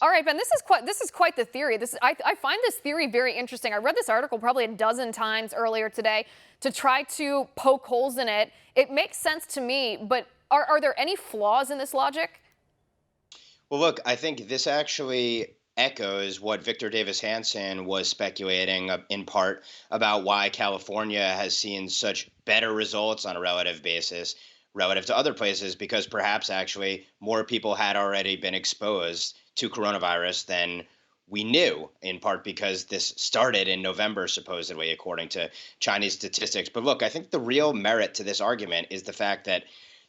All right, Ben, this is quite the theory. I find this theory very interesting. I read this article probably a dozen times earlier today to try to poke holes in it. It makes sense to me, but are there any flaws in this logic? Well, look, I think this actually echoes what Victor Davis Hanson was speculating in part about why California has seen such better results on a relative basis relative to other places, because perhaps actually more people had already been exposed to coronavirus than we knew, in part because this started in November, supposedly, according to Chinese statistics. But look, I think the real merit to this argument is the fact that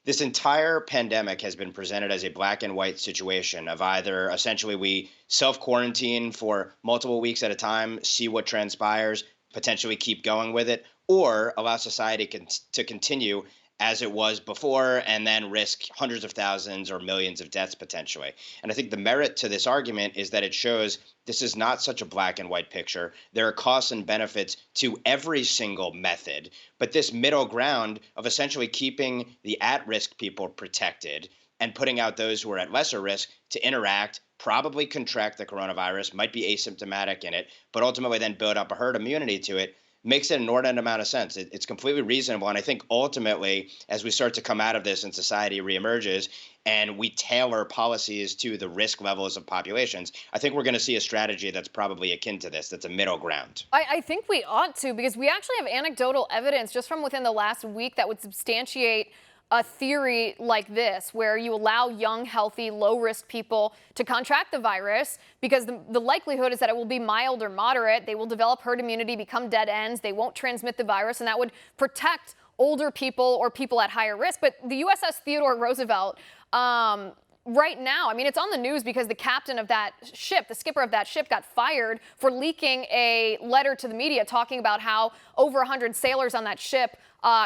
this entire pandemic has been presented as a black and white situation of either essentially we self quarantine for multiple weeks at a time, see what transpires, potentially keep going with it, or allow society to continue as it was before and then risk hundreds of thousands or millions of deaths potentially. And I think the merit to this argument is that it shows this is not such a black and white picture. There are costs and benefits to every single method, but this middle ground of essentially keeping the at risk people protected and putting out those who are at lesser risk to interact, probably contract the coronavirus, might be asymptomatic in it, but ultimately then build up a herd immunity to it, makes an inordinate amount of sense. It's completely reasonable. And I think ultimately, as we start to come out of this and society reemerges and we tailor policies to the risk levels of populations, I think we're going to see a strategy that's probably akin to this, that's a middle ground. I think we ought to, because we actually have anecdotal evidence just from within the last week that would substantiate a theory like this, where you allow young, healthy, low-risk people to contract the virus because the likelihood is that it will be mild or moderate. They will develop herd immunity, become dead ends. They won't transmit the virus, and that would protect older people or people at higher risk. But the USS Theodore Roosevelt, right now, I mean, it's on the news because the captain of that ship, the skipper of that ship, got fired for leaking a letter to the media talking about how over 100 sailors on that ship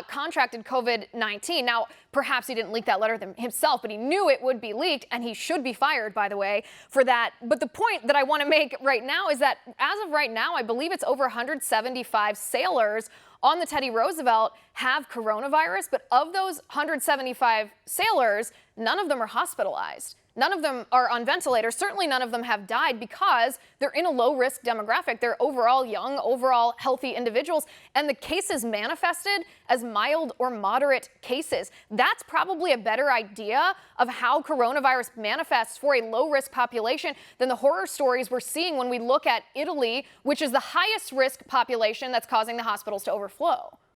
contracted COVID-19. Now, perhaps he didn't leak that letter himself, but he knew it would be leaked, and he should be fired, by the way, for that. But the point that I want to make right now is that as of right now, I believe it's over 175 sailors on the Teddy Roosevelt have coronavirus, but of those 175 sailors, none of them are hospitalized. None of them are on ventilators. Certainly none of them have died because they're in a low-risk demographic. They're overall young, overall healthy individuals, and the cases manifested as mild or moderate cases. That's probably a better idea of how coronavirus manifests for a low-risk population than the horror stories we're seeing when we look at Italy, which is the highest risk population that's causing the hospitals to overflow.